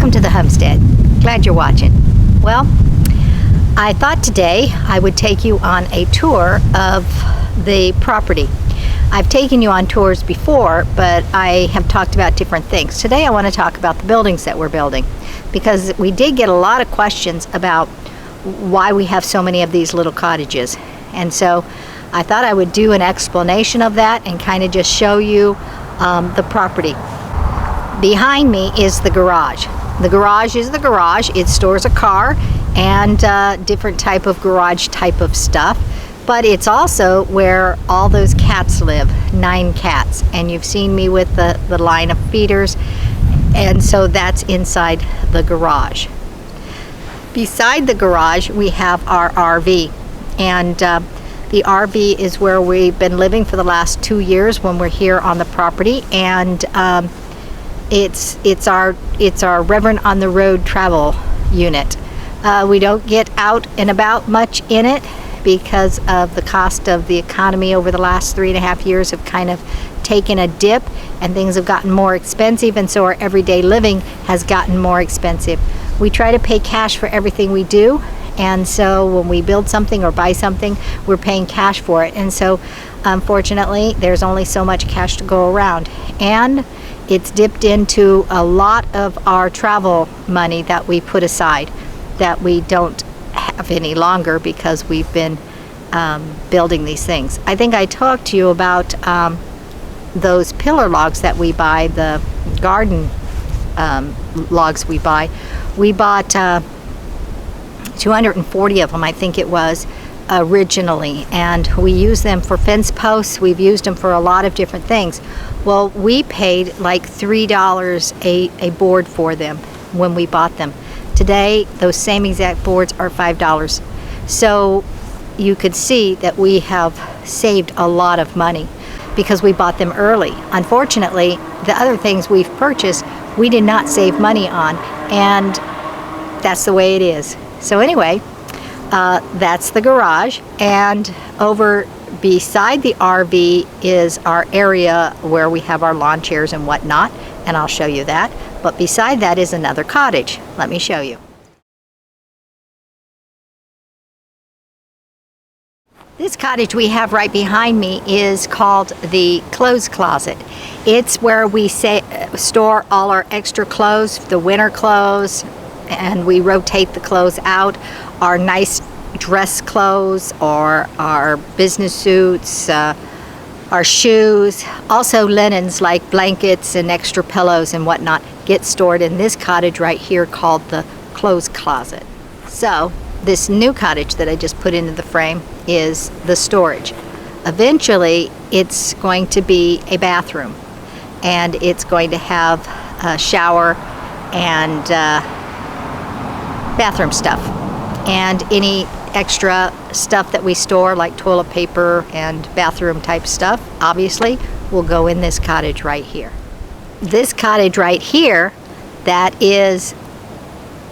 Welcome to the homestead. Glad you're watching. Well, I thought today I would take you on a tour of the property. I've taken you on tours before, but I have talked about different things. Today I want to talk about the buildings that we're building, because we did get a lot of questions about why we have so many of these little cottages. And so I thought I would do an explanation of that and kind of just show you the property. Behind me is the garage. The garage is the garage. It stores a car and different type of garage type of stuff. But it's also where all those cats live, 9 cats. And you've seen me with the line of feeders. And so that's inside the garage. Beside the garage, we have our RV. And the RV is where we've been living for the last 2 years when we're here on the property. And it's our Reverend.on.the.road travel unit. We don't get out and about much in it because of the cost of the economy over the last 3.5 years have kind of taken a dip and things have gotten more expensive, and so our everyday living has gotten more expensive. We try to pay cash for everything we do, and so when we build something or buy something, we're paying cash for it. And so unfortunately there's only so much cash to go around, and it's dipped into a lot of our travel money that we put aside that we don't have any longer because we've been building these things. I think I talked to you about those pillar logs that we buy, the garden logs we buy. We bought 240 of them, I think it was, originally, and we use them for fence posts. We've used them for a lot of different things. Well, we paid like $3 a board for them when we bought them. Today, those same exact boards are $5. So you could see that we have saved a lot of money because we bought them early. Unfortunately, the other things we've purchased, we did not save money on, and that's the way it is. So anyway, that's the garage, and over beside the RV is our area where we have our lawn chairs and whatnot, and I'll show you that. But beside that is another cottage. Let me show you. This cottage we have right behind me is called the clothes closet. It's where we store all our extra clothes, the winter clothes, and we rotate the clothes out. Our nice dress clothes or our business suits, our shoes, also linens like blankets and extra pillows and whatnot get stored in this cottage right here called the clothes closet. So this new cottage that I just put into the frame is the storage. Eventually it's going to be a bathroom, and it's going to have a shower and bathroom stuff, and any extra stuff that we store like toilet paper and bathroom type stuff obviously will go in this cottage right here. This cottage right here that is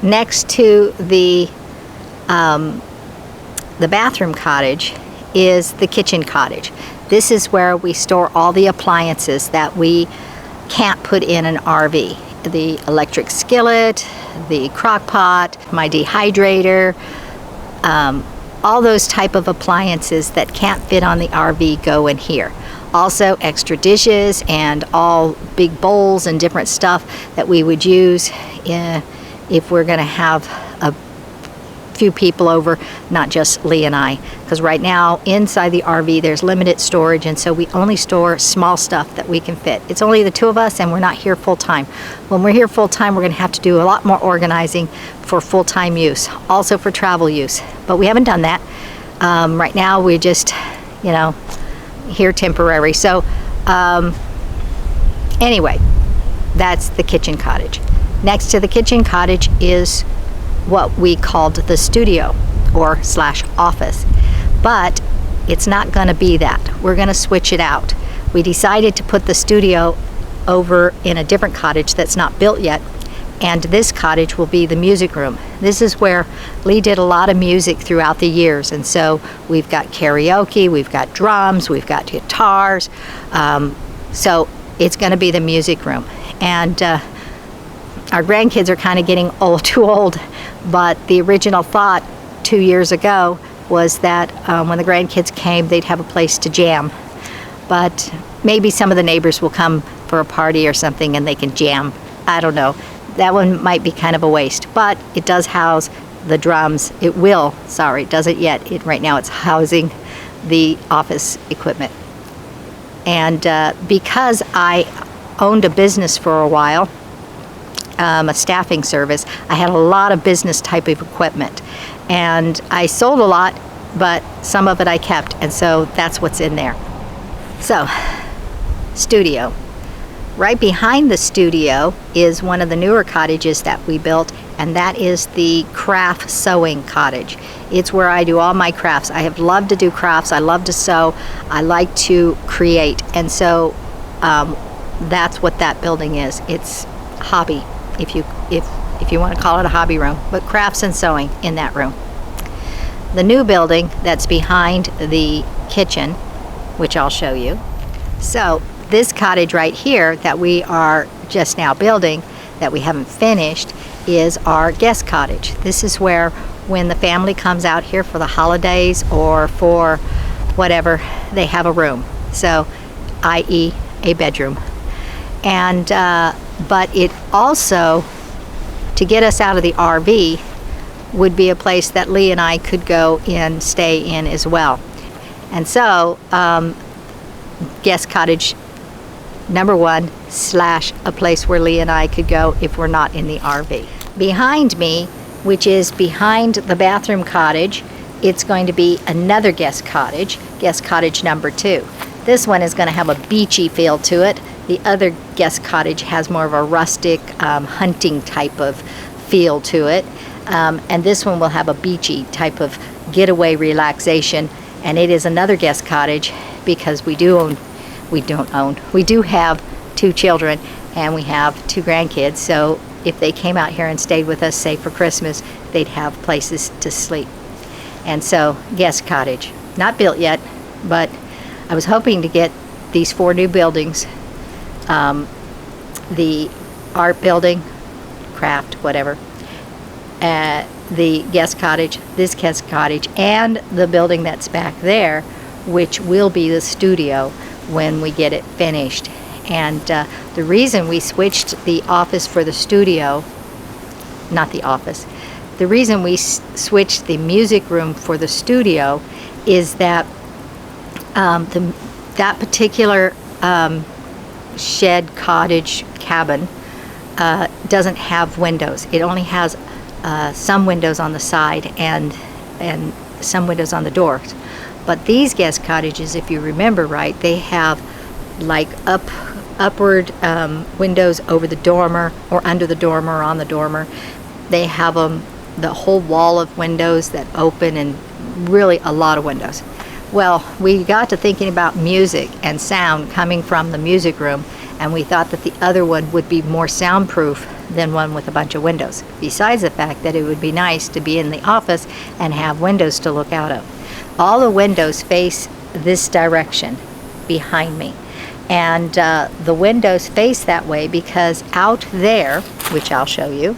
next to the bathroom cottage is the kitchen cottage. This is where we store all the appliances that we can't put in an RV. The electric skillet, the crock pot, my dehydrator, all those type of appliances that can't fit on the RV go in here. Also extra dishes and all big bowls and different stuff that we would use if we're going to have a few people over, not just Lee and I, because right now inside the RV there's limited storage, and so we only store small stuff that we can fit. It's only the two of us, and we're not here full time. When we're here full time, we're going to have to do a lot more organizing for full-time use, also for travel use, but we haven't done that. Right now we're just, here temporary. So anyway, that's the kitchen cottage. Next to the kitchen cottage is what we called the studio or / office, but it's not going to be that. We're going to switch it out. We decided to put the studio over in a different cottage that's not built yet, and this cottage will be the music room. This is where Lee did a lot of music throughout the years, and so we've got karaoke, we've got drums, we've got guitars, so it's going to be the music room. And our grandkids are kind of getting too old, but the original thought 2 years ago was that when the grandkids came, they'd have a place to jam. But maybe some of the neighbors will come for a party or something and they can jam. I don't know. That one might be kind of a waste, but it does house the drums. It doesn't yet. Right now it's housing the office equipment. And because I owned a business for a while, a staffing service, I had a lot of business type of equipment. And I sold a lot, but some of it I kept, and so that's what's in there. So, studio. Right behind the studio is one of the newer cottages that we built, and that is the craft sewing cottage. It's where I do all my crafts. I have loved to do crafts. I love to sew. I like to create, and so that's what that building is. It's a hobby, if you want to call it a hobby room, but crafts and sewing in that room. The new building that's behind the kitchen, which I'll show you. So this cottage right here that we are just now building, that we haven't finished, is our guest cottage. This is where when the family comes out here for the holidays or for whatever, they have a room. So, i.e. a bedroom. And but it also, to get us out of the RV, would be a place that Lee and I could go and stay in as well. And so, guest cottage number 1 / a place where Lee and I could go if we're not in the RV. Behind me, which is behind the bathroom cottage, it's going to be another guest cottage number 2. This one is going to have a beachy feel to it. The other guest cottage has more of a rustic hunting type of feel to it. And this one will have a beachy type of getaway relaxation. And it is another guest cottage because we do have 2 children and we have 2 grandkids. So if they came out here and stayed with us, say for Christmas, they'd have places to sleep. And so guest cottage, not built yet, but I was hoping to get these 4 new buildings, the art building, craft, whatever, the guest cottage, this guest cottage, and the building that's back there, which will be the studio when we get it finished. And the reason we switched the office for the studio, not the office, the reason we switched the music room for the studio is that that particular shed cottage cabin doesn't have windows. It only has some windows on the side and some windows on the doors. But these guest cottages, if you remember right, they have like upward windows over the dormer or under the dormer or on the dormer. They have the whole wall of windows that open, and really a lot of windows. Well, we got to thinking about music and sound coming from the music room, and we thought that the other one would be more soundproof than one with a bunch of windows, besides the fact that it would be nice to be in the office and have windows to look out of. All the windows face this direction behind me, and the windows face that way because out there, which I'll show you,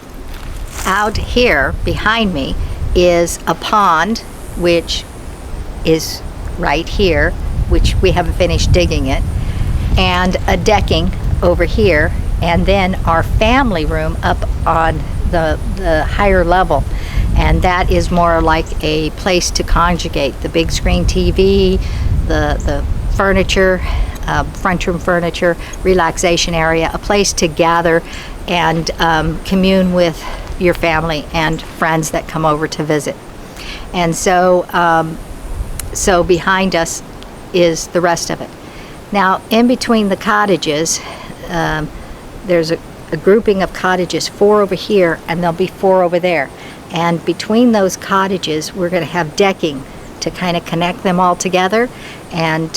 out here behind me is a pond, which is right here, which we haven't finished digging it, and a decking over here, and then our family room up on the higher level, and that is more like a place to conjugate the big screen TV, the furniture, front room furniture, relaxation area, a place to gather and commune with your family and friends that come over to visit. And so so behind us is the rest of it. Now, in between the cottages, there's a grouping of cottages, 4 over here, and there'll be 4 over there. And between those cottages, we're going to have decking to kind of connect them all together, and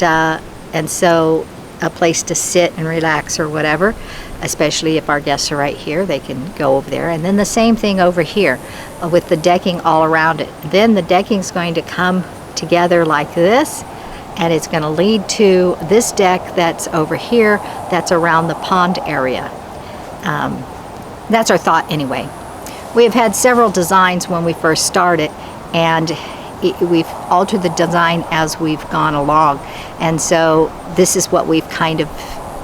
so a place to sit and relax or whatever, especially if our guests are right here, they can go over there. And then the same thing over here with the decking all around it. Then the decking's going to come together like this, and it's going to lead to this deck that's over here, that's around the pond area. That's our thought anyway. We have had several designs when we first started, and we've altered the design as we've gone along. And so this is what we've kind of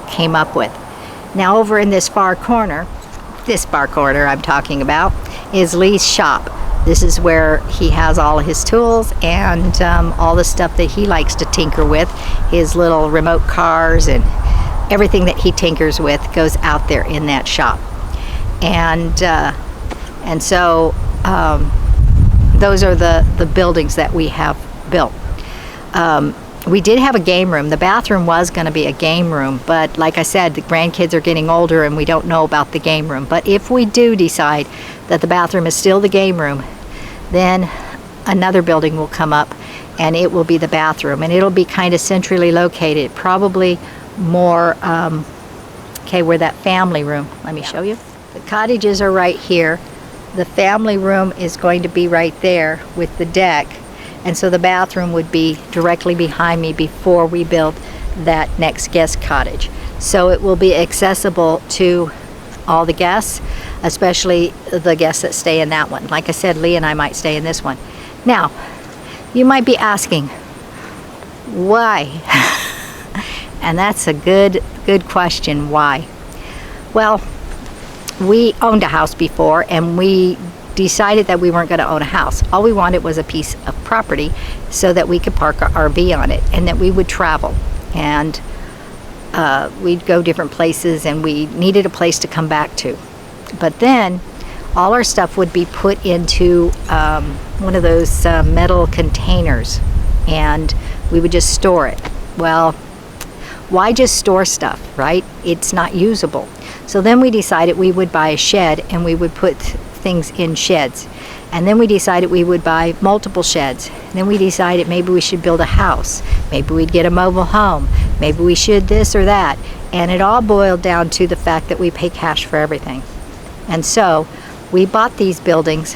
came up with. Now over in this far corner I'm talking about, is Lee's shop. This is where he has all of his tools and all the stuff that he likes to tinker with. His little remote cars and everything that he tinkers with goes out there in that shop. And so those are the buildings that we have built. We did have a game room. The bathroom was going to be a game room, but like I said, the grandkids are getting older and we don't know about the game room. But if we do decide that the bathroom is still the game room, then another building will come up and it will be the bathroom, and it'll be kind of centrally located, probably more where that family room, let me show you. The cottages are right here. The family room is going to be right there with the deck, and so the bathroom would be directly behind me before we build that next guest cottage. So it will be accessible to all the guests, especially the guests that stay in that one. Like I said, Lee and I might stay in this one. Now, you might be asking, why? And that's a good question, why? Well, we owned a house before, and we decided that we weren't going to own a house. All we wanted was a piece of property so that we could park our RV on it, and that we would travel, and we'd go different places, and we needed a place to come back to. But then all our stuff would be put into one of those metal containers, and we would just store it. Well, why just store stuff, right? It's not usable. So then we decided we would buy a shed, and we would put things in sheds. And then we decided we would buy multiple sheds. And then we decided maybe we should build a house. Maybe we'd get a mobile home. Maybe we should this or that. And it all boiled down to the fact that we pay cash for everything. And so we bought these buildings.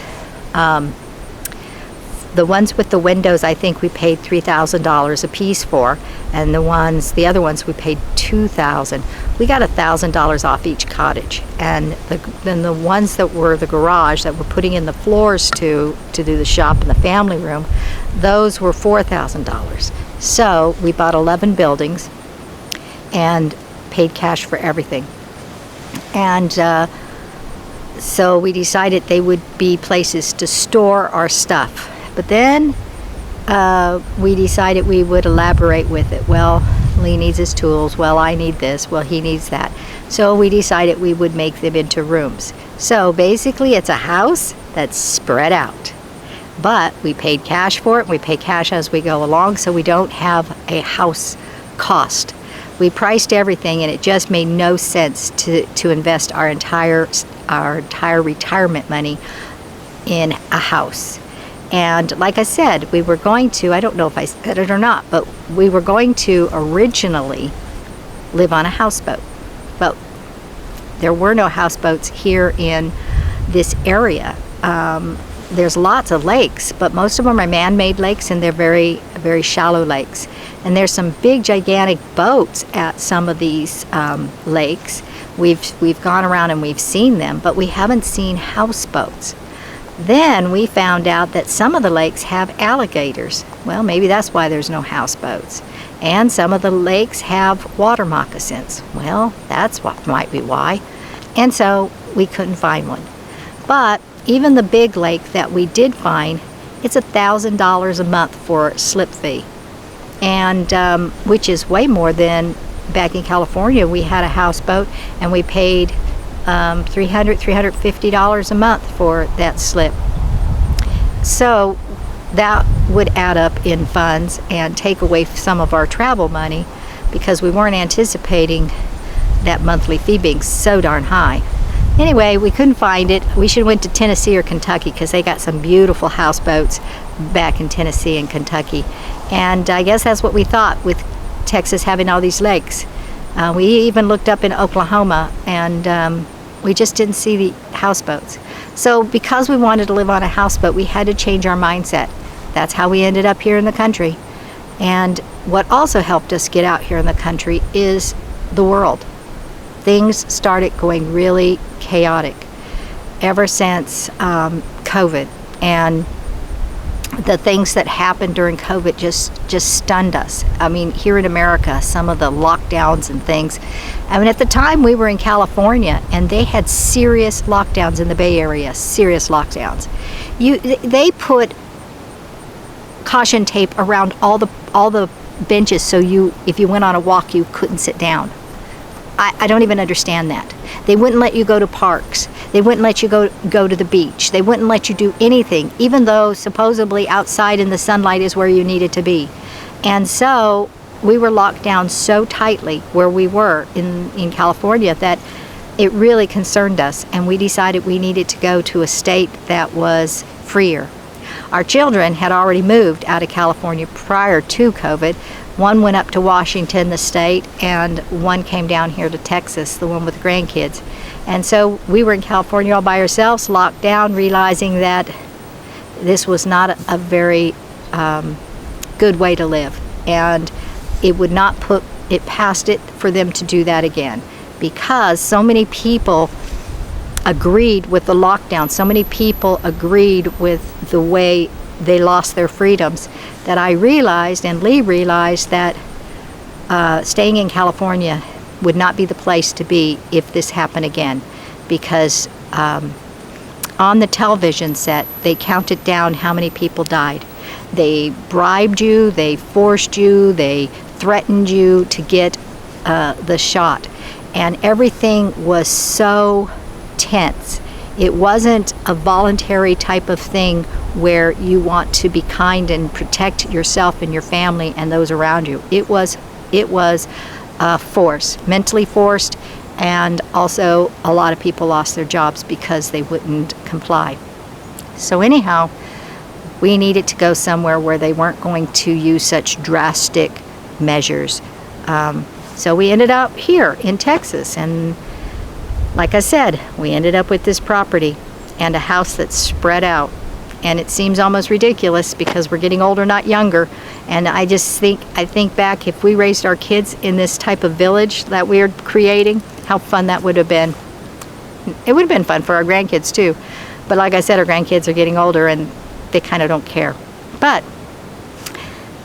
The ones with the windows, I think we paid $3,000 a piece for, and the other ones we paid $2,000. We got $1,000 off each cottage, and then the ones that were the garage that we're putting in the floors to do the shop and the family room, those were $4,000. So we bought 11 buildings and paid cash for everything. And so we decided they would be places to store our stuff. But then we decided we would elaborate with it. Well, Lee needs his tools. Well, I need this. Well, he needs that. So we decided we would make them into rooms. So basically it's a house that's spread out. But we paid cash for it. We pay cash as we go along, so we don't have a house cost. We priced everything, and it just made no sense to invest our entire retirement money in a house. And like I said, we were going to, I don't know if I said it or not, but we were going to originally live on a houseboat. But there were no houseboats here in this area. There's lots of lakes, but most of them are man-made lakes, and they're very, very shallow lakes. And there's some big, gigantic boats at some of these lakes. We've gone around and we've seen them, but we haven't seen houseboats. Then we found out that some of the lakes have alligators. Well, maybe that's why there's no houseboats. And some of the lakes have water moccasins. Well, that's what might be why. And so we couldn't find one. But even the big lake that we did find, it's $1,000 a month for a slip fee. And which is way more than back in California. We had a houseboat and we paid $350 a month for that slip. So that would add up in funds and take away some of our travel money, because we weren't anticipating that monthly fee being so darn high. Anyway, we couldn't find it. We should have went to Tennessee or Kentucky, because they got some beautiful houseboats back in Tennessee and Kentucky. And I guess that's what we thought with Texas having all these lakes. We even looked up in Oklahoma, and we just didn't see the houseboats. So because we wanted to live on a houseboat, we had to change our mindset. That's how we ended up here in the country. And what also helped us get out here in the country is the world. Things started going really chaotic. ever since COVID, and the things that happened during COVID just stunned us. I mean, here in America, some of the lockdowns and things. I mean, at the time we were in California, and they had serious lockdowns in the Bay Area, serious lockdowns. They put caution tape around all the benches, so if you went on a walk, you couldn't sit down. I don't even understand that. They wouldn't let you go to parks. They wouldn't let you go to the beach. They wouldn't let you do anything, even though supposedly outside in the sunlight is where you needed to be. And so we were locked down so tightly where we were in California that it really concerned us, and we decided we needed to go to a state that was freer. Our children had already moved out of California prior to COVID. One went up to Washington, the state, and one came down here to Texas, the one with grandkids. And so we were in California all by ourselves, locked down, realizing that this was not a very good way to live. And it would not put it past it for them to do that again, because so many people agreed with the lockdown, so many people agreed with the way they lost their freedoms, that I realized, and Lee realized, that staying in California would not be the place to be if this happened again, because on the television set they counted down how many people died. They bribed you, they forced you, they threatened you to get the shot, and everything was so tense. It wasn't a voluntary type of thing where you want to be kind and protect yourself and your family and those around you. It was forced, mentally forced, and also a lot of people lost their jobs because they wouldn't comply. So anyhow, we needed to go somewhere where they weren't going to use such drastic measures. So we ended up here in Texas, and like I said, we ended up with this property and a house that's spread out. And it seems almost ridiculous because we're getting older, not younger. And I think back, if we raised our kids in this type of village that we're creating, how fun that would have been. It would have been fun for our grandkids too. But like I said, our grandkids are getting older and they kind of don't care. But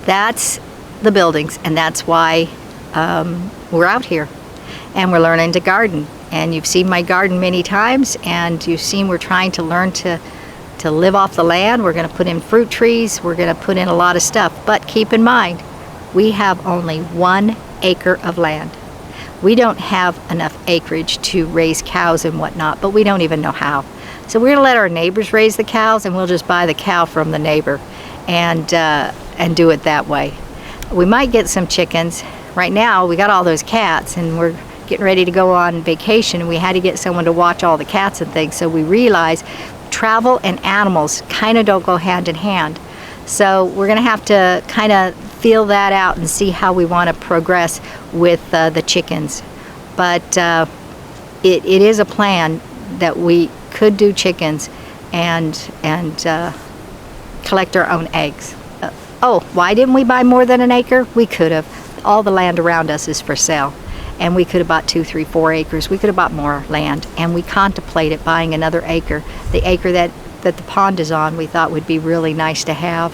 that's the buildings, and that's why we're out here. And we're learning to garden. And you've seen my garden many times, and you've seen we're trying to learn to live off the land. We're going to put in fruit trees. We're going to put in a lot of stuff. But keep in mind, we have only 1 acre of land. We don't have enough acreage to raise cows and whatnot, but we don't even know how. So we're going to let our neighbors raise the cows, and we'll just buy the cow from the neighbor and do it that way. We might get some chickens. Right now, we got all those cats, and we're getting ready to go on vacation, and we had to get someone to watch all the cats and things. So we realized travel and animals kind of don't go hand in hand. So we're going to have to kind of feel that out and see how we want to progress with the chickens. But it is a plan that we could do chickens and collect our own eggs. Oh, why didn't we buy more than an acre? We could have. All the land around us is for sale. And we could have bought 2, 3, 4 acres. We could have bought more land. And we contemplated buying another acre. The acre that the pond is on, we thought would be really nice to have,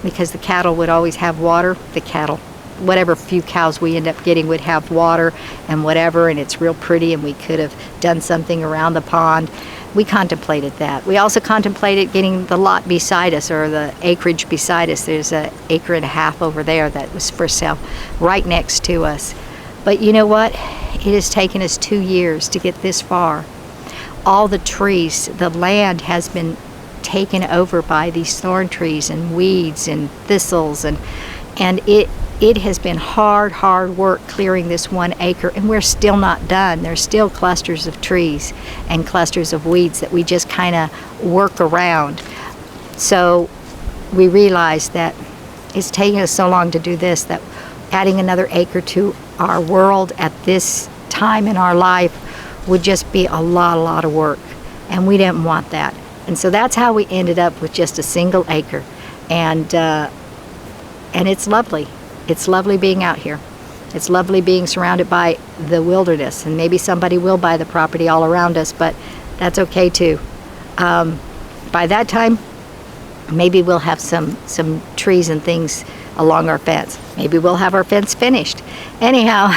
because the cattle would always have water. The cattle, whatever few cows we end up getting, would have water and whatever, and it's real pretty, and we could have done something around the pond. We contemplated that. We also contemplated getting the lot beside us, or the acreage beside us. There's an acre and a half over there that was for sale right next to us. But you know what? It has taken us 2 years to get this far. All the trees, the land has been taken over by these thorn trees and weeds and thistles, and it has been hard work clearing this 1 acre, and we're still not done. There's still clusters of trees and clusters of weeds that we just kind of work around. So we realized that it's taking us so long to do this, that adding another acre to our world at this time in our life would just be a lot of work, and we didn't want that. And so that's how we ended up with just a single acre, and it's lovely. It's lovely being out here. It's lovely being surrounded by the wilderness, and maybe somebody will buy the property all around us, but that's okay too. By that time, maybe we'll have some trees and things along our fence. Maybe we'll have our fence finished. Anyhow,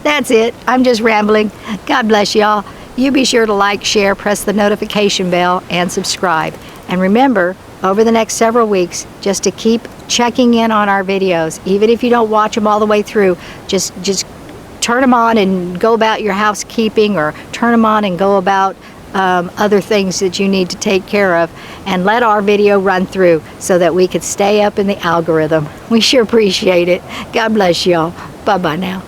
that's it. I'm just rambling. God bless y'all. You be sure to like, share, press the notification bell, and subscribe. And remember, over the next several weeks, just to keep checking in on our videos. Even if you don't watch them all the way through, just turn them on and go about your housekeeping, or turn them on and go about other things that you need to take care of, and let our video run through so that we could stay up in the algorithm. We sure appreciate it. God bless y'all. Bye-bye now.